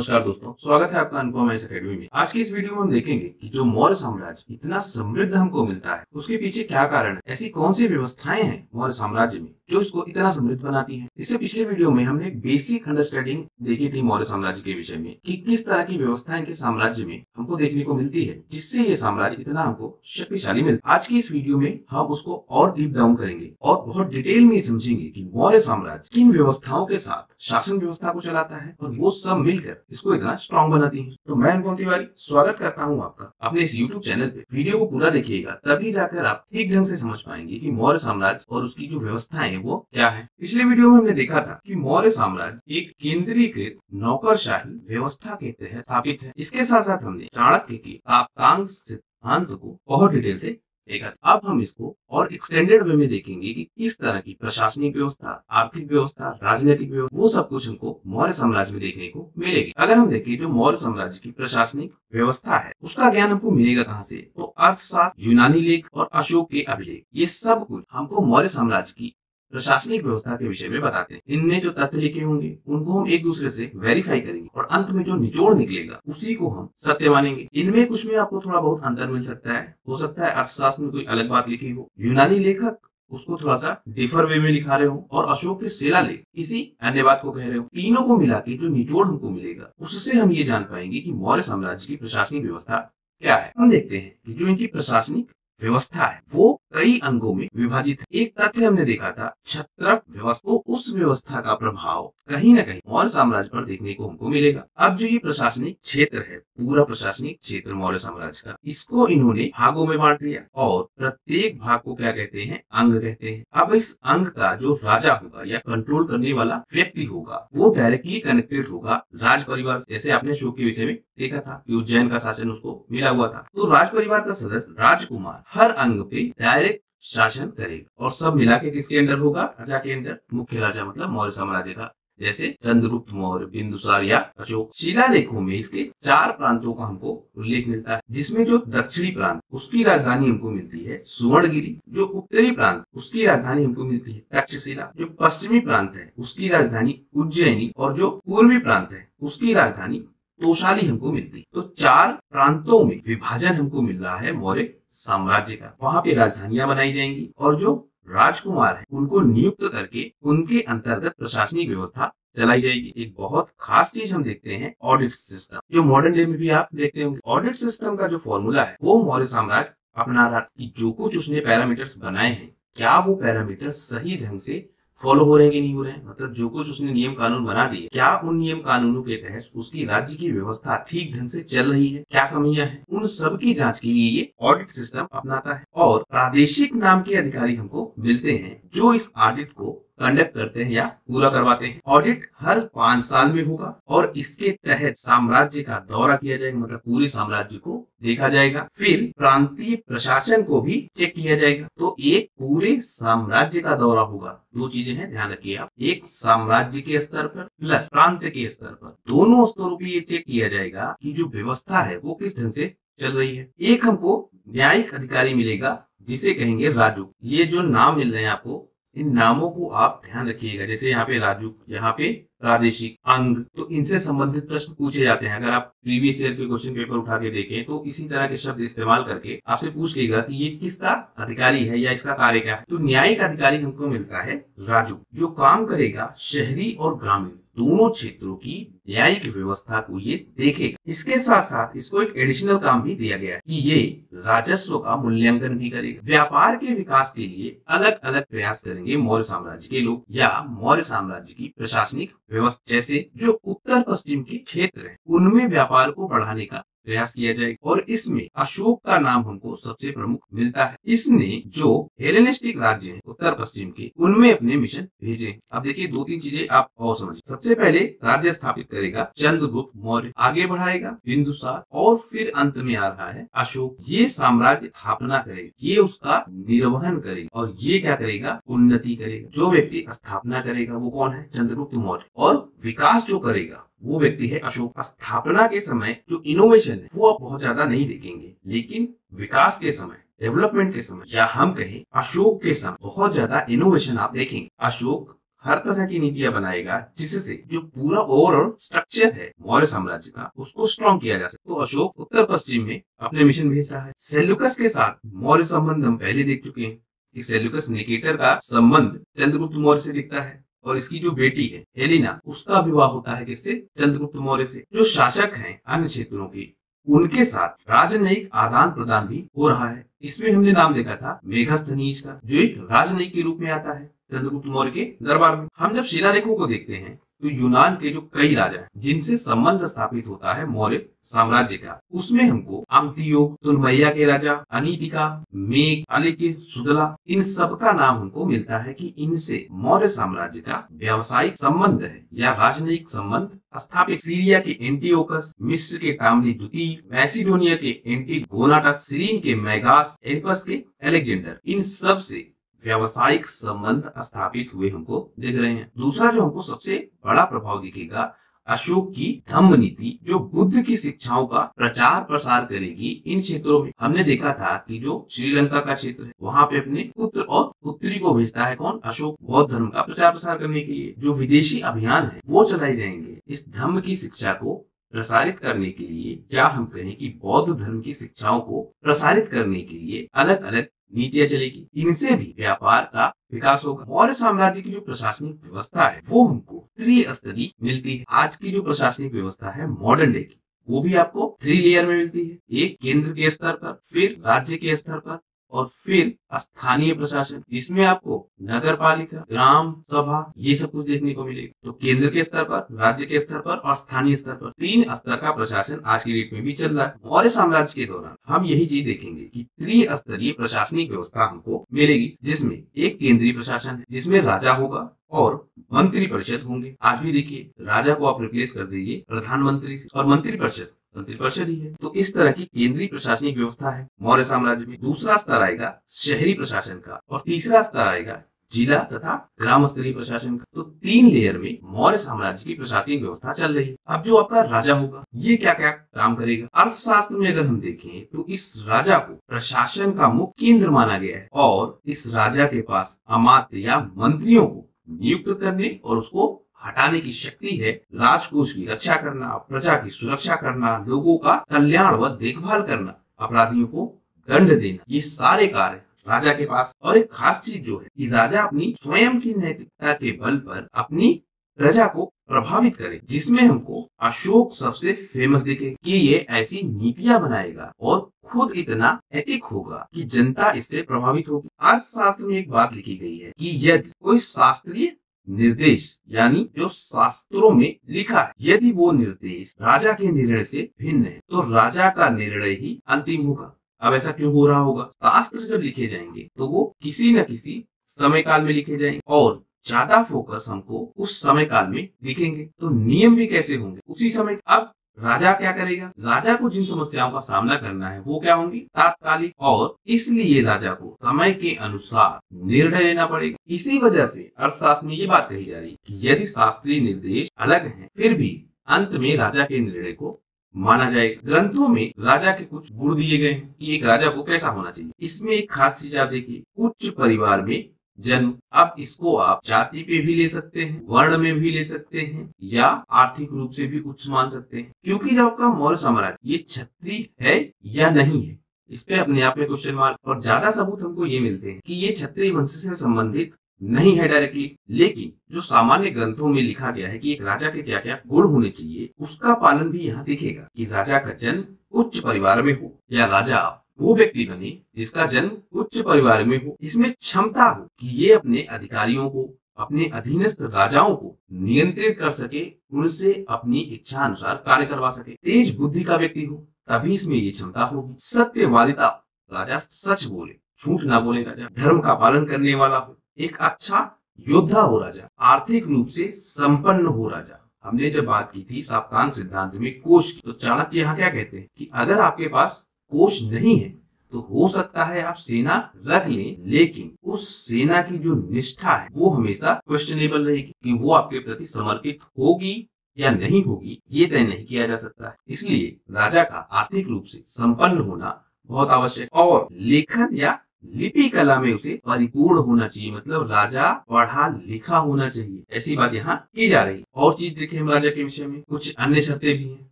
नमस्कार दोस्तों, स्वागत है आपका अनुपम एस अकेडमी में। आज की इस वीडियो में हम देखेंगे कि जो मौर्य साम्राज्य इतना समृद्ध हमको मिलता है उसके पीछे क्या कारण है। ऐसी कौन सी व्यवस्थाएं हैं मौर्य साम्राज्य में जो इसको इतना समृद्ध बनाती हैं। इससे पिछले वीडियो में हमने एक बेसिक अंडरस्टैंडिंग देखी थी मौर्य साम्राज्य के विषय में कि किस तरह की व्यवस्थाएं के साम्राज्य में हमको देखने को मिलती है जिससे ये साम्राज्य इतना हमको शक्तिशाली मिलता है। आज की इस वीडियो में हम उसको और डीप डाउन करेंगे और बहुत डिटेल में समझेंगे कि मौर्य साम्राज्य किन व्यवस्थाओं के साथ शासन व्यवस्था को चलाता है और वो सब मिलकर इसको इतना स्ट्रॉन्ग बनाती है। तो मैं अनुपम तिवारी स्वागत करता हूँ आपका अपने इस YouTube चैनल पे। वीडियो को पूरा देखिएगा, तभी जाकर आप ठीक ढंग से समझ पाएंगे कि मौर्य साम्राज्य और उसकी जो व्यवस्थाएं हैं वो क्या है। पिछले वीडियो में हमने देखा था कि मौर्य साम्राज्य एक केंद्रीकृत नौकरशाही व्यवस्था के तहत स्थापित है। इसके साथ साथ हमने चाणक्य के ताप्तांग सिद्धांत को बहुत डिटेल से देखा। अब हम इसको और एक्सटेंडेड वे में देखेंगे कि किस तरह की प्रशासनिक व्यवस्था, आर्थिक व्यवस्था, राजनीतिक व्यवस्था, वो सब कुछ हमको मौर्य साम्राज्य में देखने को मिलेगी। अगर हम देखें जो मौर्य साम्राज्य की प्रशासनिक व्यवस्था है उसका ज्ञान हमको मिलेगा कहाँ से, तो अर्थशास्त्र, यूनानी लेख और अशोक के अभिलेख, ये सब कुछ हमको मौर्य साम्राज्य की प्रशासनिक व्यवस्था के विषय में बताते हैं। इनमें जो तथ्य लिखे होंगे उनको हम एक दूसरे से वेरीफाई करेंगे और अंत में जो निचोड़ निकलेगा उसी को हम सत्य मानेंगे। इनमें कुछ में आपको थोड़ा बहुत अंतर मिल सकता है, हो सकता है अर्थशास्त्र में कोई अलग बात लिखी हो, यूनानी लेखक उसको थोड़ा सा डिफर वे में लिखा रहे हो और अशोक के शिलालेख किसी अन्य बात को कह रहे हो। तीनों को मिला के जो निचोड़ हमको मिलेगा उससे हम ये जान पाएंगे कि मौर्य साम्राज्य की प्रशासनिक व्यवस्था क्या है। हम देखते हैं कि जो इनकी प्रशासनिक व्यवस्था है वो कई अंगों में विभाजित है। एक तथ्य हमने देखा था क्षत्रप व्यवस्था, उस व्यवस्था का प्रभाव कहीं न कहीं मौर्य साम्राज्य पर देखने को हमको मिलेगा। अब जो ये प्रशासनिक क्षेत्र है, पूरा प्रशासनिक क्षेत्र मौर्य साम्राज्य का, इसको इन्होंने भागों में बांट दिया और प्रत्येक भाग को क्या कहते हैं, अंग कहते हैं। अब इस अंग का जो राजा होगा या कंट्रोल करने वाला व्यक्ति होगा वो डायरेक्टली कनेक्टेड होगा राज परिवार। जैसे आपने अशोक के विषय में देखा था कि उज्जैन का शासन उसको मिला हुआ था, तो राज परिवार का सदस्य राजकुमार हर अंग पे डायरेक्ट शासन करेगा और सब मिला के किसके अंडर होगा, राजा के अंडर। मुख्य राजा मतलब मौर्य साम्राज्य का, जैसे चंद्रगुप्त मौर्य, बिंदुसार या अशोक। शिलालेखों में इसके 4 प्रांतों का हमको उल्लेख मिलता है, जिसमें जो दक्षिणी प्रांत उसकी राजधानी हमको मिलती है सुवर्णगिरी, जो उत्तरी प्रांत उसकी राजधानी हमको मिलती है तक्षशिला, जो पश्चिमी प्रांत है उसकी राजधानी उज्जैनी और जो पूर्वी प्रांत है उसकी राजधानी तोशाली हमको मिलती। तो 4 प्रांतों में विभाजन हमको मिल रहा है मौर्य साम्राज्य का। वहां पे राजधानियां बनाई जाएंगी और जो राजकुमार है उनको नियुक्त करके उनके अंतर्गत प्रशासनिक व्यवस्था चलाई जाएगी। एक बहुत खास चीज हम देखते हैं ऑडिट सिस्टम, जो मॉडर्न डे में भी आप देखते होंगे। ऑडिट सिस्टम का जो फॉर्मूला है वो मौर्य साम्राज्य अपना रहा कि जो कुछ उसने पैरामीटर्स बनाए हैं क्या वो पैरामीटर्स सही ढंग से फॉलो हो रहे हैं कि नहीं हो रहे हैं। मतलब जो कुछ उसने नियम कानून बना दिए, क्या उन नियम कानूनों के तहत उसकी राज्य की व्यवस्था ठीक ढंग से चल रही है, क्या कमियां हैं, उन सब की जांच के लिए ये ऑडिट सिस्टम अपनाता है। और प्रादेशिक नाम के अधिकारी हमको मिलते हैं जो इस ऑडिट को कंडक्ट करते हैं या पूरा करवाते हैं। ऑडिट हर 5 साल में होगा और इसके तहत साम्राज्य का दौरा किया जाएगा, मतलब पूरे साम्राज्य को देखा जाएगा। फिर प्रांतीय प्रशासन को भी चेक किया जाएगा। तो एक पूरे साम्राज्य का दौरा होगा। 2 चीजें हैं, ध्यान रखिए आप, एक साम्राज्य के स्तर पर प्लस प्रांत के स्तर पर, दोनों स्तरों पर ये चेक किया जाएगा कि जो व्यवस्था है वो किस ढंग से चल रही है। एक हमको न्यायिक अधिकारी मिलेगा जिसे कहेंगे राजू। ये जो नाम मिल रहे हैं आपको, इन नामों को आप ध्यान रखिएगा। जैसे यहाँ पे राजू, यहाँ पे प्रादेशिक, अंग, तो इनसे संबंधित प्रश्न पूछे जाते हैं। अगर आप प्रीवियस ईयर के क्वेश्चन पेपर उठा के देखें तो इसी तरह के शब्द इस्तेमाल करके आपसे पूछ लेगा कि ये किसका अधिकारी है या इसका कार्य क्या है। तो न्यायिक अधिकारी हमको मिलता है राजू, जो काम करेगा शहरी और ग्रामीण दोनों क्षेत्रों की न्यायिक व्यवस्था को ये देखेगा। इसके साथ साथ इसको एक एडिशनल काम भी दिया गया है कि ये राजस्व का मूल्यांकन भी करेगा। व्यापार के विकास के लिए अलग अलग प्रयास करेंगे मौर्य साम्राज्य के लोग या मौर्य साम्राज्य की प्रशासनिक व्यवस्था। जैसे जो उत्तर पश्चिम के क्षेत्र है उनमें व्यापार को बढ़ाने का प्रयास किया जाएगा और इसमें अशोक का नाम हमको सबसे प्रमुख मिलता है। इसने जो हेलेनिस्टिक राज्य है उत्तर पश्चिम के, उनमें अपने मिशन भेजे। अब देखिए 2-3 चीजें आप और समझिए। सबसे पहले राज्य स्थापित करेगा चंद्रगुप्त मौर्य, आगे बढ़ाएगा बिंदुसार और फिर अंत में आ रहा है अशोक। ये साम्राज्य स्थापना करेगा, ये उसका निर्वहन करेगा और ये क्या करेगा, उन्नति करेगा। जो व्यक्ति स्थापना करेगा वो कौन है, चंद्रगुप्त मौर्य, और विकास जो करेगा वो व्यक्ति है अशोक। स्थापना के समय जो इनोवेशन है वो आप बहुत ज्यादा नहीं देखेंगे, लेकिन विकास के समय, डेवलपमेंट के समय, या हम कहें अशोक के समय बहुत ज्यादा इनोवेशन आप देखेंगे। अशोक हर तरह की नीतियां बनाएगा जिससे जो पूरा ओवरऑल स्ट्रक्चर है मौर्य साम्राज्य का उसको स्ट्रॉन्ग किया जा सके। तो अशोक उत्तर पश्चिम में अपने मिशन भेज रहा है। सेल्यूकस के साथ मौर्य संबंध हम पहले देख चुके हैं कि सेल्यूकस निकेटर का संबंध चंद्रगुप्त मौर्य से दिखता है और इसकी जो बेटी है हेलेना उसका विवाह होता है किससे? चंद्रगुप्त मौर्य से। जो शासक हैं अन्य क्षेत्रों के उनके साथ राजनयिक आदान प्रदान भी हो रहा है। इसमें हमने नाम देखा था मेघस्थनीज का जो एक राजनयिक के रूप में आता है चंद्रगुप्त मौर्य के दरबार में। हम जब शिलालेखों को देखते हैं तो यूनान के जो कई राजा हैं जिनसे संबंध स्थापित होता है मौर्य साम्राज्य का, उसमें हमको आमतियोग, तुलमैया के राजा, अनीतिका, मेघ, अलिक्य, सुदला, इन सब का नाम हमको मिलता है कि इनसे मौर्य साम्राज्य का व्यावसायिक संबंध है या राजनयिक संबंध स्थापित। सीरिया के एंटीओकस, मिस्र के टामली द्वितीय, मैसिडोनिया के एंटीगोनाटस, सीरीन के मैगास, एरिपस के अलेक्जेंडर, इन सब से व्यावसायिक संबंध स्थापित हुए हमको दिख रहे हैं। दूसरा जो हमको सबसे बड़ा प्रभाव दिखेगा अशोक की धम्म नीति जो बुद्ध की शिक्षाओं का प्रचार प्रसार करेगी इन क्षेत्रों में। हमने देखा था कि जो श्रीलंका का क्षेत्र है वहाँ पे अपने पुत्र और पुत्री को भेजता है कौन? अशोक, बौद्ध धर्म का प्रचार प्रसार करने के लिए। जो विदेशी अभियान है वो चलाए जाएंगे इस धम्म की शिक्षा को प्रसारित करने के लिए, या हम कहें कि बौद्ध धर्म की शिक्षाओं को प्रसारित करने के लिए अलग अलग नीतियां चलेगी। इनसे भी व्यापार का विकास होगा। मौर्य साम्राज्य की जो प्रशासनिक व्यवस्था है वो हमको त्रिस्तरीय मिलती है। आज की जो प्रशासनिक व्यवस्था है मॉडर्न डे की वो भी आपको 3 लेयर में मिलती है। एक केंद्र के स्तर पर, फिर राज्य के स्तर पर और फिर स्थानीय प्रशासन, जिसमें आपको नगर पालिका, ग्राम सभा ये सब कुछ देखने को मिलेगा। तो केंद्र के स्तर पर, राज्य के स्तर पर और स्थानीय स्तर पर 3 स्तर का प्रशासन आज की डेट में भी चल रहा है। मौर्य साम्राज्य के दौरान हम यही चीज देखेंगे कि त्रिस्तरीय प्रशासनिक व्यवस्था हमको मिलेगी, जिसमें एक केंद्रीय प्रशासन है जिसमें राजा होगा और मंत्री परिषद होंगे। आज भी देखिए राजा को आप रिप्लेस कर दीजिए प्रधानमंत्री से और मंत्री परिषद ही है। तो इस तरह की केंद्रीय प्रशासनिक व्यवस्था है मौर्य साम्राज्य में। दूसरा स्तर आएगा शहरी प्रशासन का और तीसरा स्तर आएगा जिला तथा ग्राम स्तरीय प्रशासन का। तो 3 लेयर में मौर्य साम्राज्य की प्रशासनिक व्यवस्था चल रही है। अब जो आपका राजा होगा ये क्या क्या काम करेगा? अर्थशास्त्र में अगर हम देखें तो इस राजा को प्रशासन का मुख्य केंद्र माना गया है और इस राजा के पास अमात्य या मंत्रियों को नियुक्त करने और उसको हटाने की शक्ति है। राजकोष की रक्षा करना, प्रजा की सुरक्षा करना, लोगों का कल्याण व देखभाल करना, अपराधियों को दंड देना, ये सारे कार्य राजा के पास। और एक खास चीज जो है कि राजा अपनी स्वयं की नैतिकता के बल पर अपनी प्रजा को प्रभावित करे, जिसमें हमको अशोक सबसे फेमस दिखे कि ये ऐसी नीतियां बनाएगा और खुद इतना एथिक होगा कि जनता इससे प्रभावित होगी। अर्थशास्त्र में एक बात लिखी गई है कि यदि कोई शास्त्रीय निर्देश यानी जो शास्त्रों में लिखा है, यदि वो निर्देश राजा के निर्णय से भिन्न है तो राजा का निर्णय ही अंतिम होगा। अब ऐसा क्यों हो रहा होगा? शास्त्र जब लिखे जाएंगे तो वो किसी न किसी समय काल में लिखे जाएंगे और ज्यादा फोकस हमको उस समय काल में दिखेंगे। तो नियम भी कैसे होंगे? उसी समय। अब राजा क्या करेगा? राजा को जिन समस्याओं का सामना करना है वो क्या होंगी? तात्कालिक, और इसलिए राजा को समय के अनुसार निर्णय लेना पड़ेगा। इसी वजह से अर्थशास्त्र में ये बात कही जा रही है कि यदि शास्त्रीय निर्देश अलग हैं, फिर भी अंत में राजा के निर्णय को माना जाएगा। ग्रंथों में राजा के कुछ गुण दिए गए हैं कि एक राजा को कैसा होना चाहिए। इसमें एक खास चीज आप देखिए, उच्च परिवार में जन्म। अब इसको आप जाति पे भी ले सकते हैं, वर्ण में भी ले सकते हैं या आर्थिक रूप से भी उच्च मान सकते हैं, क्योंकि जब आपका मौर्य साम्राज्य ये क्षत्रिय है या नहीं है इस पे अपने आप में क्वेश्चन मार्क। और ज्यादा सबूत हमको ये मिलते हैं कि ये क्षत्रिय वंश से संबंधित नहीं है डायरेक्टली, लेकिन जो सामान्य ग्रंथों में लिखा गया है कि एक राजा के क्या क्या गुण होने चाहिए उसका पालन भी यहाँ दिखेगा कि राजा का जन्म उच्च परिवार में हो या राजा वो व्यक्ति बने जिसका जन्म उच्च परिवार में हो। इसमें क्षमता हो कि ये अपने अधिकारियों को, अपने अधीनस्थ राजाओं को नियंत्रित कर सके, उनसे अपनी इच्छा अनुसार कार्य करवा सके। तेज बुद्धि का व्यक्ति हो तभी इसमें ये क्षमता होगी। सत्यवादिता, राजा सच बोले, झूठ ना बोले राजा। धर्म का पालन करने वाला हो, एक अच्छा योद्धा हो राजा। आर्थिक रूप से संपन्न हो राजा। हमने जब बात की थी साप्तांग सिद्धांत में कोष की, तो चाणक्य यहाँ क्या कहते हैं कि अगर आपके पास कोष नहीं है तो हो सकता है आप सेना रख लें, लेकिन उस सेना की जो निष्ठा है वो हमेशा क्वेश्चनेबल रहेगी कि वो आपके प्रति समर्पित होगी या नहीं होगी, ये तय नहीं किया जा सकता है। इसलिए राजा का आर्थिक रूप से संपन्न होना बहुत आवश्यक। और लेखन या लिपि कला में उसे परिपूर्ण होना चाहिए, मतलब राजा पढ़ा लिखा होना चाहिए। ऐसी बात यहाँ की जा रही। और चीज देखें हम राजा के विषय में, कुछ अन्य शर्तें भी हैं,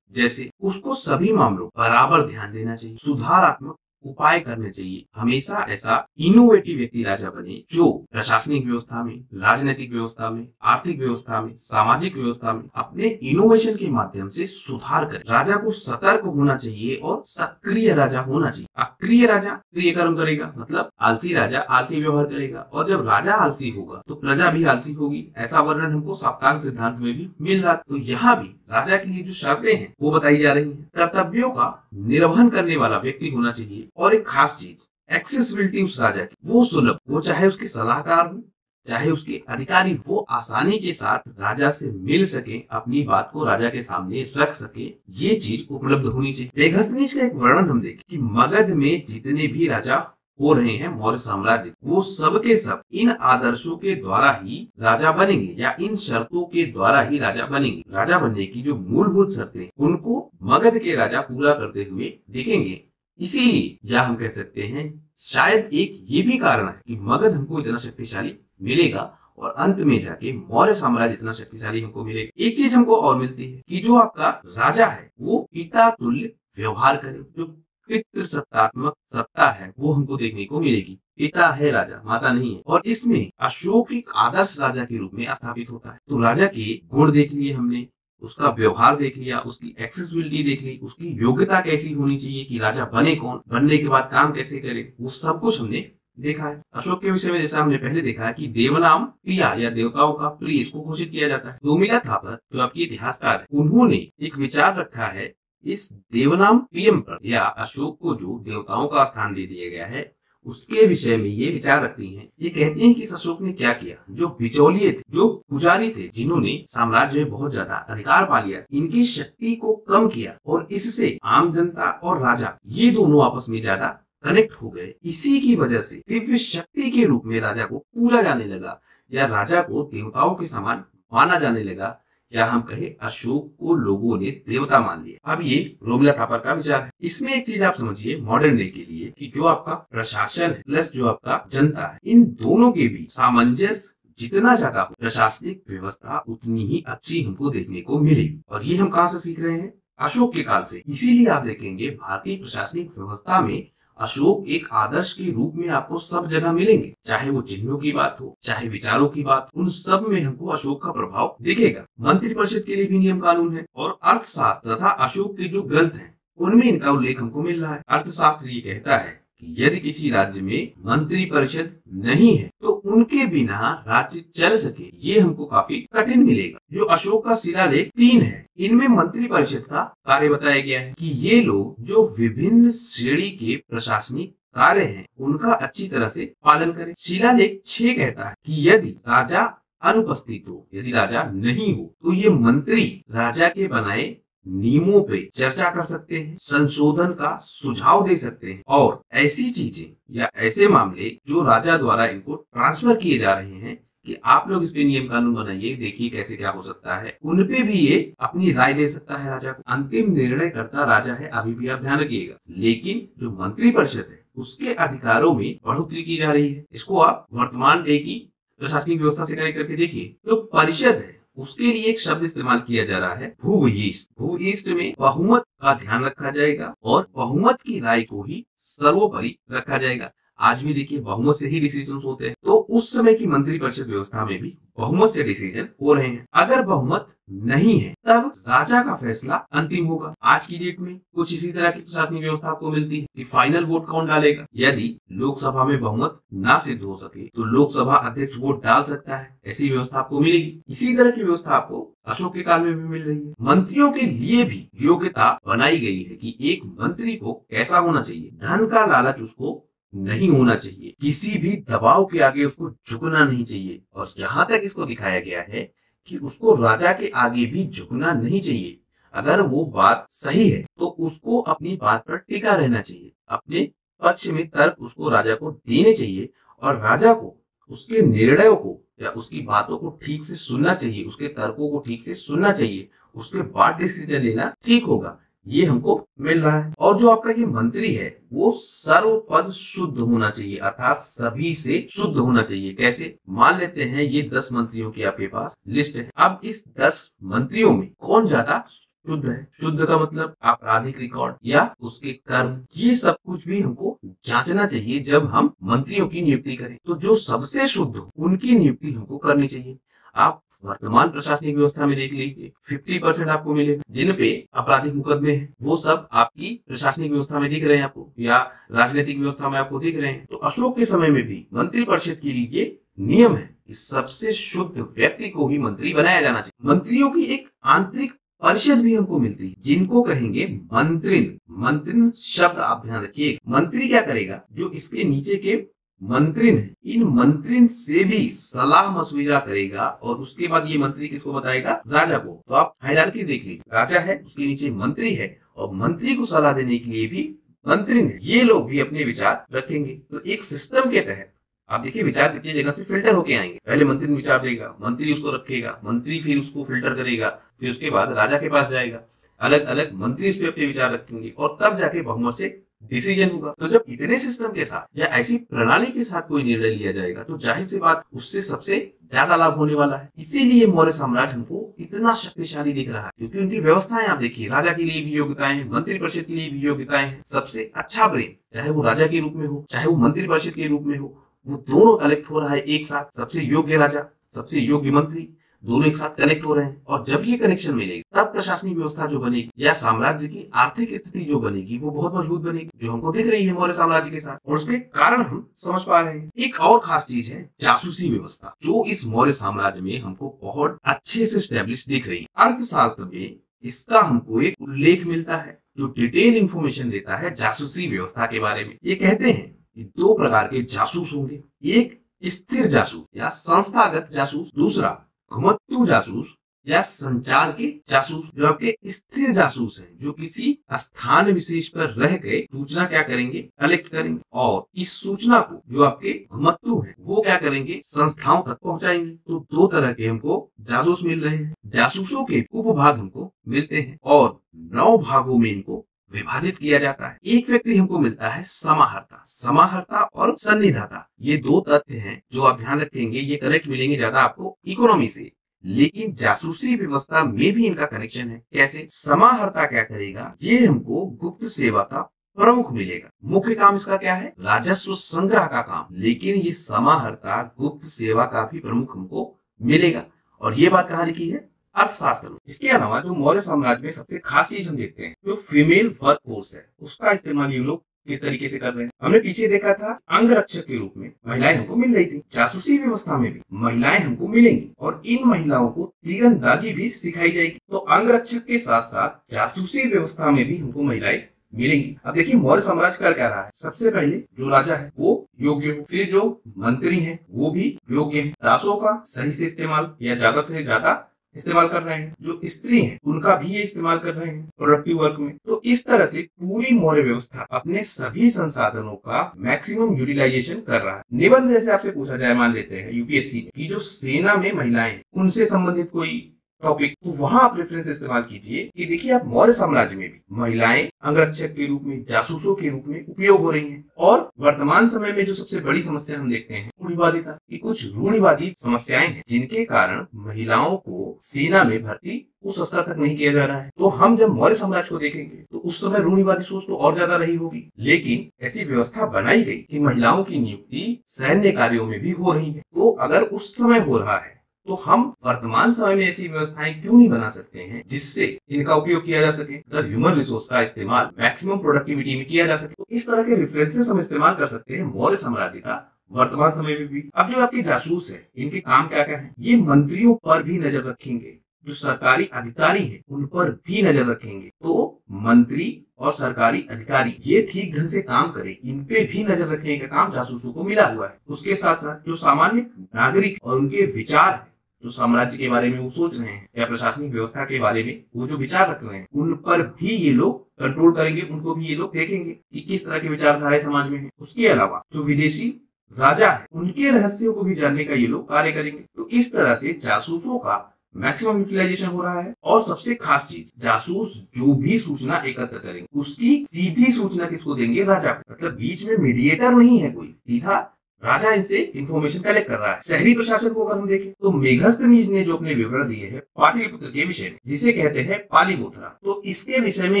जैसे उसको सभी मामलों बराबर ध्यान देना चाहिए, सुधारात्मक उपाय करने चाहिए। हमेशा ऐसा इनोवेटिव व्यक्ति राजा बने जो प्रशासनिक व्यवस्था में, राजनीतिक व्यवस्था में, आर्थिक व्यवस्था में, सामाजिक व्यवस्था में अपने इनोवेशन के माध्यम से सुधार करे। राजा को सतर्क होना चाहिए और सक्रिय राजा होना चाहिए। अक्रिय राजा क्रिय कर्म करेगा, मतलब आलसी राजा आलसी व्यवहार करेगा, और जब राजा आलसी होगा तो प्रजा भी आलसी होगी। ऐसा वर्णन हमको सप्तांग सिद्धांत में भी मिल रहा। तो यहाँ भी राजा के लिए जो शर्तें हैं वो बताई जा रही हैं। कर्तव्यों का निर्वहन करने वाला व्यक्ति होना चाहिए, और एक खास चीज एक्सेसिबिलिटी उस राजा की वो सुलभ, वो चाहे उसके सलाहकार हो चाहे उसके अधिकारी, वो आसानी के साथ राजा से मिल सके, अपनी बात को राजा के सामने रख सके, ये चीज उपलब्ध होनी चाहिए। मेघस्तनीज का एक वर्णन हम देखें कि मगध में जितने भी राजा हो रहे हैं मौर्य साम्राज्य, वो सब के सब इन आदर्शों के द्वारा ही राजा बनेंगे, या इन शर्तों के द्वारा ही राजा बनेंगे। राजा बनने की जो मूलभूत शर्तें उनको मगध के राजा पूरा करते हुए दिखेंगे। इसीलिए या हम कह सकते हैं शायद एक ये भी कारण है कि मगध हमको इतना शक्तिशाली मिलेगा और अंत में जाके मौर्य साम्राज्य इतना शक्तिशाली हमको मिलेगा। एक चीज हमको और मिलती है कि जो आपका राजा है वो पिता तुल्य व्यवहार करे, जो पितृसत्तात्मक सत्ता है वो हमको देखने को मिलेगी। पिता है राजा, माता नहीं है, और इसमें अशोक एक आदर्श राजा के रूप में स्थापित होता है। तो राजा के गुण देख लिए हमने, उसका व्यवहार देख लिया, उसकी एक्सेसिबिलिटी देख ली, उसकी योग्यता कैसी होनी चाहिए कि राजा बने कौन, बनने के बाद काम कैसे करे, वो सब कुछ हमने देखा है। अशोक के विषय में जैसा हमने पहले देखा है कि देवनाम प्रिया या देवताओं का प्रिय इसको घोषित किया जाता है। रोमिला थापर जो आपकी इतिहासकार है, उन्होंने एक विचार रखा है इस देवनाम प्रियम पर, या अशोक को जो देवताओं का स्थान दे दिया गया है उसके विषय में ये विचार रखती हैं। ये कहती हैं कि अशोक ने क्या किया, जो बिचौलिए थे, जो पुजारी थे, जिन्होंने साम्राज्य में बहुत ज्यादा अधिकार पा लिया, इनकी शक्ति को कम किया, और इससे आम जनता और राजा ये दोनों आपस में ज्यादा कनेक्ट हो गए। इसी की वजह से दिव्य शक्ति के रूप में राजा को पूजा जाने लगा, या राजा को देवताओं के समान माना जाने लगा, या हम कहे अशोक को लोगों ने देवता मान लिया। अब ये रोमिला थापर का विचार है। इसमें एक चीज आप समझिए मॉडर्न डे के लिए कि जो आपका प्रशासन है प्लस जो आपका जनता है, इन दोनों के बीच सामंजस्य जितना ज्यादा हो, प्रशासनिक व्यवस्था उतनी ही अच्छी हमको देखने को मिलेगी। और ये हम कहाँ से सीख रहे हैं? अशोक के काल से। इसीलिए आप देखेंगे भारतीय प्रशासनिक व्यवस्था में अशोक एक आदर्श के रूप में आपको सब जगह मिलेंगे, चाहे वो चिन्हों की बात हो, चाहे विचारों की बात, उन सब में हमको अशोक का प्रभाव दिखेगा। मंत्री परिषद के लिए भी नियम कानून है, और अर्थशास्त्र तथा अशोक के जो ग्रंथ हैं उनमें इनका उल्लेख हमको मिल रहा है। अर्थशास्त्र ये कहता है कि यदि किसी राज्य में मंत्री परिषद नहीं है तो उनके बिना राज्य चल सके, ये हमको काफी कठिन मिलेगा। जो अशोक का शिलालेख 3 है, इनमें मंत्री परिषद का कार्य बताया गया है कि ये लोग जो विभिन्न श्रेणी के प्रशासनिक कार्य हैं उनका अच्छी तरह से पालन करें। शिलालेख 6 कहता है कि यदि राजा अनुपस्थित हो, यदि राजा नहीं हो, तो ये मंत्री राजा के बनाए नियमों पे चर्चा कर सकते हैं, संशोधन का सुझाव दे सकते हैं, और ऐसी चीजें या ऐसे मामले जो राजा द्वारा इनको ट्रांसफर किए जा रहे हैं कि आप लोग इस पे नियम कानून बनाइए, देखिए कैसे क्या हो सकता है, उनपे भी ये अपनी राय दे सकता है राजा को। अंतिम निर्णय करता राजा है, अभी भी आप ध्यान रखिएगा। लेकिन जो मंत्री परिषद है उसके अधिकारों में बढ़ोतरी की जा रही है। इसको आप वर्तमान डे की प्रशासनिक व्यवस्था से कनेक्ट करके देखिए। जो परिषद है उसके लिए एक शब्द इस्तेमाल किया जा रहा है, भूयिष्ठ। भूयिष्ठ में बहुमत का ध्यान रखा जाएगा और बहुमत की राय को ही सर्वोपरि रखा जाएगा। आज भी देखिए बहुमत से ही डिसीजन होते हैं, तो उस समय की मंत्री परिषद व्यवस्था में भी बहुमत से डिसीजन हो रहे हैं। अगर बहुमत नहीं है तब राजा का फैसला अंतिम होगा। आज की डेट में कुछ इसी तरह की प्रशासनिक व्यवस्था आपको मिलती है कि फाइनल वोट कौन डालेगा। यदि लोकसभा में बहुमत ना सिद्ध हो सके तो लोकसभा अध्यक्ष वोट डाल सकता है, ऐसी व्यवस्था आपको मिलेगी। इसी तरह की व्यवस्था आपको अशोक के काल में भी मिल रही है। मंत्रियों के लिए भी योग्यता बनाई गई है कि एक मंत्री को कैसा होना चाहिए। धन का लालच उसको नहीं होना चाहिए, किसी भी दबाव के आगे उसको झुकना नहीं चाहिए, और यहाँ तक इसको दिखाया गया है कि उसको राजा के आगे भी झुकना नहीं चाहिए। अगर वो बात सही है तो उसको अपनी बात पर टिका रहना चाहिए, अपने पक्ष में तर्क उसको राजा को देने चाहिए, और राजा को उसके निर्णयों को या उसकी बातों को ठीक से सुनना चाहिए, उसके तर्कों को ठीक से सुनना चाहिए, उसके बाद डिसीजन लेना ठीक होगा। ये हमको मिल रहा है। और जो आपका ये मंत्री है वो सर्वपद शुद्ध होना चाहिए, अर्थात सभी से शुद्ध होना चाहिए। कैसे? मान लेते हैं ये 10 मंत्रियों की आपके पास लिस्ट है। अब इस 10 मंत्रियों में कौन ज्यादा शुद्ध है? शुद्ध का मतलब आपराधिक रिकॉर्ड या उसके कर्म, ये सब कुछ भी हमको जांचना चाहिए जब हम मंत्रियों की नियुक्ति करें। तो जो सबसे शुद्ध हो उनकी नियुक्ति हमको करनी चाहिए। आप वर्तमान प्रशासनिक व्यवस्था में देख लीजिए 50% आपको मिलेगा। जिन पे आपराधिक मुकदमे हैं वो सब आपकी प्रशासनिक व्यवस्था में दिख रहे हैं आपको, या राजनीतिक व्यवस्था में आपको दिख रहे हैं। तो अशोक के समय में भी मंत्री परिषद के लिए नियम है कि सबसे शुद्ध व्यक्ति को ही मंत्री बनाया जाना चाहिए। मंत्रियों की एक आंतरिक परिषद भी हमको मिलती है जिनको कहेंगे मंत्रिन। मंत्रिन शब्द आप ध्यान रखिए। मंत्री क्या करेगा? जो इसके नीचे के मंत्रिन है, इन मंत्रिन से भी सलाह मशविरा करेगा और उसके बाद ये मंत्री किसको बताएगा? राजा को। तो आप हायरार्की देख लीजिए, राजा है, उसके नीचे मंत्री है और मंत्री को सलाह देने के लिए भी मंत्रिन है। ये लोग भी अपने विचार रखेंगे। तो एक सिस्टम के तहत आप देखिए विचार कितनी जगह से फिल्टर होके आएंगे। पहले मंत्री विचार देगा, मंत्री उसको रखेगा, मंत्री फिर उसको फिल्टर करेगा, फिर उसके बाद राजा के पास जाएगा, अलग अलग मंत्री इस पे अपने विचार रखेंगे और तब जाके बहुमत से डिसीजन होगा। तो जब इतने सिस्टम के साथ या ऐसी प्रणाली के साथ कोई निर्णय लिया जाएगा तो जाहिर सी बात उससे सबसे ज्यादा लाभ होने वाला है। इसीलिए मौर्य साम्राज्य हमको इतना शक्तिशाली दिख रहा है, क्योंकि उनकी व्यवस्थाएं आप देखिए, राजा के लिए भी योग्यताएं हैं, मंत्री परिषद के लिए भी योग्यताएं हैं। सबसे अच्छा ब्रेन, चाहे वो राजा के रूप में हो चाहे वो मंत्री परिषद के रूप में हो, वो दोनों कलेक्ट हो रहा है एक साथ। सबसे योग्य राजा, सबसे योग्य मंत्री, दोनों एक साथ कनेक्ट हो रहे हैं। और जब ये कनेक्शन मिलेगा तब प्रशासनिक व्यवस्था जो बनेगी या साम्राज्य की आर्थिक स्थिति जो बनेगी वो बहुत मजबूत बनेगी, जो हमको दिख रही है मौर्य साम्राज्य के साथ। और उसके कारण हम समझ पा रहे हैं। एक और खास चीज है जासूसी व्यवस्था, जो इस मौर्य साम्राज्य में हमको बहुत अच्छे से स्टैब्लिश दिख रही है। अर्थशास्त्र में इसका हमको एक उल्लेख मिलता है जो डिटेल इंफॉर्मेशन देता है जासूसी व्यवस्था के बारे में। ये कहते हैं कि 2 प्रकार के जासूस होंगे, एक स्थिर जासूस या संस्थागत जासूस, दूसरा घुमत्तू जासूस या संचार के जासूस। जो आपके स्थिर जासूस हैं, जो किसी स्थान विशेष पर रह गए सूचना क्या करेंगे? कलेक्ट करेंगे, और इस सूचना को जो आपके घुमत्तू हैं वो क्या करेंगे? संस्थाओं तक पहुंचाएंगे। तो 2 तरह के हमको जासूस मिल रहे हैं। जासूसों के उपभाग हमको मिलते हैं और 9 भागों में इनको विभाजित किया जाता है। एक व्यक्ति हमको मिलता है समाहर्ता। समाहर्ता और सन्निधाता, ये 2 तथ्य हैं जो आप ध्यान रखेंगे। ये करेक्ट मिलेंगे ज्यादा आपको इकोनॉमी से, लेकिन जासूसी व्यवस्था में भी इनका कनेक्शन है। कैसे? समाहर्ता क्या करेगा? ये हमको गुप्त सेवा का प्रमुख मिलेगा। मुख्य काम इसका क्या है? राजस्व संग्रह का काम। लेकिन ये समाहर्ता गुप्त सेवा का भी प्रमुख हमको मिलेगा। और ये बात कहाँ लिखी है? अर्थशास्त्र में। इसके अलावा जो मौर्य साम्राज्य में सबसे खास चीज हम देखते हैं, जो फीमेल वर्क फोर्स है, उसका इस्तेमाल ये लोग किस तरीके से कर रहे हैं। हमने पीछे देखा था अंगरक्षक के रूप में महिलाएं हमको मिल रही थी। जासूसी व्यवस्था में भी महिलाएं हमको मिलेंगी और इन महिलाओं को तीरंदाजी भी सिखाई जाएगी। तो अंगरक्षक के साथ साथ जासूसी व्यवस्था में भी हमको महिलाएं मिलेंगी। अब देखिए मौर्य साम्राज्य कर क्या रहा है। सबसे पहले जो राजा है वो योग्य हो, फिर जो मंत्री है वो भी योग्य है, दासों का सही से इस्तेमाल या ज्यादा से ज्यादा इस्तेमाल कर रहे हैं, जो स्त्री हैं उनका भी ये इस्तेमाल कर रहे हैं प्रोडक्टिव वर्क में। तो इस तरह से पूरी मौर्य व्यवस्था अपने सभी संसाधनों का मैक्सिमम यूटिलाइजेशन कर रहा है। निबंध जैसे आपसे पूछा जाए, मान लेते हैं यूपीएससी में कि जो सेना में महिलाएं उनसे संबंधित कोई टॉपिक, तो वहां आप रेफरेंस इस्तेमाल कीजिए कि देखिए आप मौर्य साम्राज्य में भी महिलाएं अंगरक्षक के रूप में, जासूसों के रूप में उपयोग हो रही हैं। और वर्तमान समय में जो सबसे बड़ी समस्या हम देखते हैं रूढ़िवादिता की, कुछ रूढ़िवादी समस्याएं हैं जिनके कारण महिलाओं को सेना में भर्ती उस स्तर तक नहीं किया जा रहा है। तो हम जब मौर्य साम्राज्य को देखेंगे तो उस समय रूढ़िवादी सोच तो और ज्यादा रही होगी, लेकिन ऐसी व्यवस्था बनाई गई कि महिलाओं की नियुक्ति सैन्य कार्यों में भी हो रही है। तो अगर उस समय हो रहा है तो हम वर्तमान समय में ऐसी व्यवस्थाएं क्यों नहीं बना सकते हैं जिससे इनका उपयोग किया जा सके, मतलब ह्यूमन रिसोर्स का इस्तेमाल मैक्सिमम प्रोडक्टिविटी में किया जा सके। तो इस तरह के रेफरेंसेस हम इस्तेमाल कर सकते हैं मौर्य साम्राज्य का वर्तमान समय में भी। अब जो आपके जासूस है इनके काम क्या क्या है? ये मंत्रियों पर भी नजर रखेंगे, जो सरकारी अधिकारी हैं उन पर भी नजर रखेंगे। तो मंत्री और सरकारी अधिकारी ये ठीक ढंग से काम करें, इन पे भी नजर रखने का काम जासूसों को मिला हुआ है। उसके साथ साथ जो सामान्य नागरिक और उनके विचार है, जो साम्राज्य के बारे में वो सोच रहे हैं या प्रशासनिक व्यवस्था के बारे में वो जो विचार रख रहे हैं, उन पर भी ये लोग कंट्रोल करेंगे। उनको भी ये लोग देखेंगे कि किस तरह की विचारधाराएं समाज में है। उसके अलावा जो विदेशी राजा है उनके रहस्यों को भी जानने का ये लोग कार्य करेंगे। तो इस तरह से जासूसों का मैक्सिमम यूटिलाइजेशन हो रहा है। और सबसे खास चीज, जासूस जो भी सूचना एकत्र करेंगे उसकी सीधी सूचना किसको देंगे? राजा को। मतलब बीच में मीडिएटर नहीं है कोई, सीधा राजा इनसे इंफॉर्मेशन कलेक्ट कर रहा है। शहरी प्रशासन को अगर हम देखें तो मेघस्तनीज ने जो अपने विवरण दिए हैं पाटलिपुत्र के विषय में, जिसे कहते हैं पालीबोथरा, तो इसके विषय में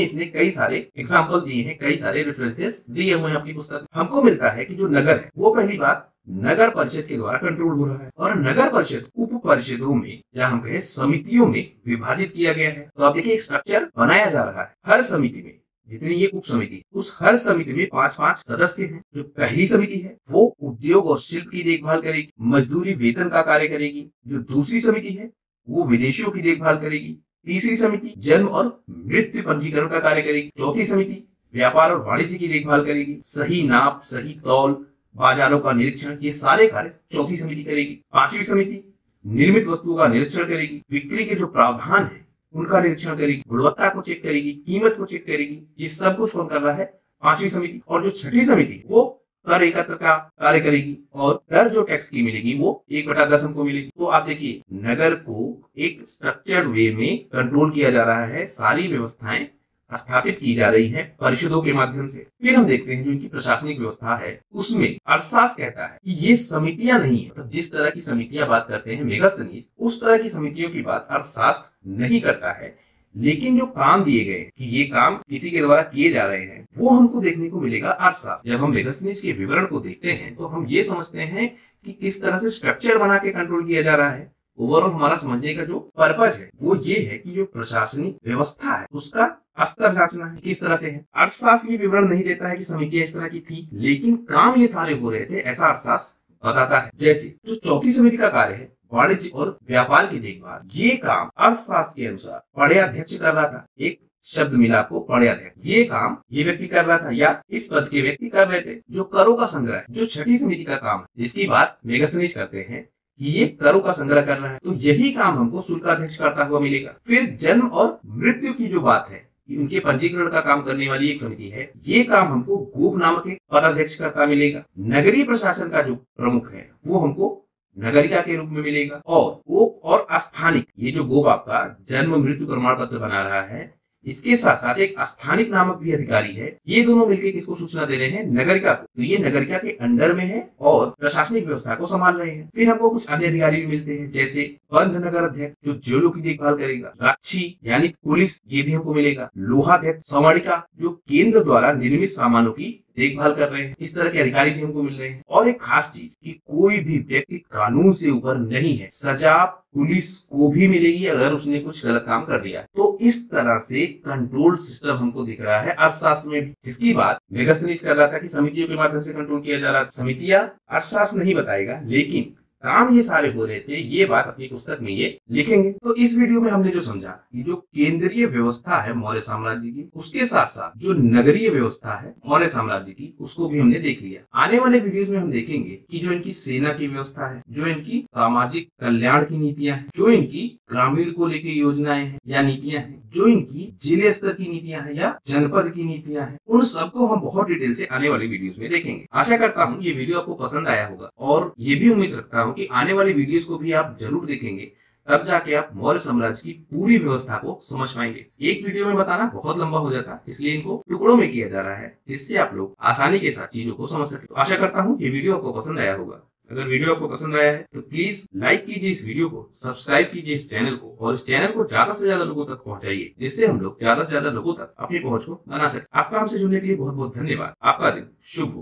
इसने कई सारे एग्जाम्पल दिए हैं, कई सारे रेफरेंसेस दिए हुए हैं अपनी पुस्तक। हमको मिलता है कि जो नगर है वो पहली बात नगर परिषद के द्वारा कंट्रोल हो रहा है, और नगर परिषद उप परिषदों में या हम कहें समितियों में विभाजित किया गया है। तो आप देखिए एक स्ट्रक्चर बनाया जा रहा है। हर समिति में, जितनी ये उप समिति, उस हर समिति में 5-5 सदस्य हैं। जो पहली समिति है वो उद्योग और शिल्प की देखभाल करेगी, मजदूरी वेतन का कार्य करेगी। जो दूसरी समिति है वो विदेशियों की देखभाल करेगी। तीसरी समिति जन्म और मृत्यु पंजीकरण का कार्य करेगी। चौथी समिति व्यापार और वाणिज्य की देखभाल करेगी। सही नाप, सही तौल, बाजारों का निरीक्षण, ये सारे कार्य चौथी समिति करेगी। पांचवी समिति निर्मित वस्तुओं का निरीक्षण करेगी। बिक्री के जो प्रावधान है उनका निरीक्षण करेगी, गुणवत्ता को चेक करेगी, कीमत को चेक करेगी। ये सब कुछ कौन कर रहा है? पांचवी समिति। और जो छठी समिति वो कर एकत्र का कार्य करेगी, और कर जो टैक्स की मिलेगी वो 1/10 हमको मिलेगी। तो आप देखिए नगर को एक स्ट्रक्चर्ड वे में कंट्रोल किया जा रहा है, सारी व्यवस्थाएं स्थापित की जा रही है परिषदों के माध्यम से। फिर हम देखते हैं जो इनकी प्रशासनिक व्यवस्था है उसमें अर्थशास्त्र कहता है कि ये समितियां नहीं है। मतलब जिस तरह की समितियां बात करते हैं मेघस्तनीज, उस तरह की समितियों की बात अर्थशास्त्र नहीं करता है। लेकिन जो काम दिए गए कि ये काम किसी के द्वारा किए जा रहे हैं वो हमको देखने को मिलेगा अर्थशास्त्र। जब हम मेघस्तनीज के विवरण को देखते हैं तो हम ये समझते हैं कि किस तरह से स्ट्रक्चर बना के कंट्रोल किया जा रहा है। ओवरऑल हमारा समझने का जो पर्पज है वो ये है कि जो प्रशासनिक व्यवस्था है उसका स्तर जांचना है किस तरह से है। अर्थशास्त्र ये विवरण नहीं देता है कि समितियां इस तरह की थी, लेकिन काम ये सारे हो रहे थे ऐसा अर्थशास्त्र बताता है। जैसे जो चौथी समिति का कार्य है वाणिज्य और व्यापार की देखभाल, ये काम अर्थशास्त्र के अनुसार पर्याध्यक्ष कर रहा था। एक शब्द मिला आपको, पर्याध्यक्ष। ये काम ये व्यक्ति कर रहा था या इस पद के व्यक्ति कर रहे थे। जो करों का संग्रह है, जो छठी समिति का काम है जिसकी बात मेघस्तनीज करते हैं कि ये करों का संग्रह कर रहा है, तो यही काम हमको शुल्काध्यक्ष करता हुआ मिलेगा। फिर जन्म और मृत्यु की जो बात है कि उनके पंजीकरण का काम करने वाली एक समिति है, ये काम हमको गोप नामक एक पदाध्यक्ष करता मिलेगा। नगरीय प्रशासन का जो प्रमुख है वो हमको नगरिका के रूप में मिलेगा। और गोप और स्थानिक, ये जो गोप आपका जन्म मृत्यु प्रमाण पत्र बना रहा है, इसके साथ साथ एक स्थानिक नामक भी अधिकारी है। ये दोनों मिलकर किसको सूचना दे रहे हैं? नगरिका को। तो ये नगरिका के अंडर में है और प्रशासनिक व्यवस्था को संभाल रहे हैं। फिर हमको कुछ अन्य अधिकारी भी मिलते हैं, जैसे बंध नगर अध्यक्ष जो जेलों की देखभाल करेगा, रक्षी यानी पुलिस, ये भी हमको मिलेगा, लोहाध्यक्ष, संवारिका जो केंद्र द्वारा निर्मित सामानों की देखभाल कर रहे हैं। इस तरह के अधिकारी भी हमको मिल रहे हैं। और एक खास चीज कि कोई भी व्यक्ति कानून से ऊपर नहीं है, सजा पुलिस को भी मिलेगी अगर उसने कुछ गलत काम कर दिया। तो इस तरह से कंट्रोल सिस्टम हमको दिख रहा है अर्थशास्त्र में भी, जिसकी बात मेघस्तनीज कर रहा था कि समितियों के माध्यम से कंट्रोल किया जा रहा था। समितियां अर्थशास्त्र नहीं बताएगा, लेकिन काम ये सारे हो रहे थे, ये बात अपनी पुस्तक में ये लिखेंगे। तो इस वीडियो में हमने जो समझा कि जो केंद्रीय व्यवस्था है मौर्य साम्राज्य की, उसके साथ साथ जो नगरीय व्यवस्था है मौर्य साम्राज्य की, उसको भी हमने देख लिया। आने वाले वीडियोस में हम देखेंगे कि जो इनकी सेना की व्यवस्था है, जो इनकी सामाजिक कल्याण की नीतियां हैं, जो इनकी ग्रामीण को लेकर योजनाएं हैं या नीतियां हैं, जो इनकी जिले स्तर की नीतियां हैं या जनपद की नीतियां हैं, उन सबको हम बहुत डिटेल से आने वाले वीडियोस में देखेंगे। आशा करता हूँ ये वीडियो आपको पसंद आया होगा, और ये भी उम्मीद रखता हूँ कि आने वाले वीडियोस को भी आप जरूर देखेंगे, तब जाके आप मौर्य साम्राज्य की पूरी व्यवस्था को समझ पाएंगे। एक वीडियो में बताना बहुत लंबा हो जाता, इसलिए इनको टुकड़ों में किया जा रहा है, जिससे आप लोग आसानी के साथ चीजों को समझ सके। तो आशा करता हूँ ये वीडियो आपको पसंद आया होगा। अगर वीडियो आपको पसंद आया है तो प्लीज लाइक कीजिए इस वीडियो को, सब्सक्राइब कीजिए इस चैनल को, और इस चैनल को ज्यादा से ज्यादा लोगों तक पहुंचाइए, जिससे हम लोग ज्यादा से ज्यादा लोगों तक अपनी पहुंच को बना सके। आपका हमसे जुड़ने के लिए बहुत बहुत धन्यवाद। आपका दिन शुभ हो।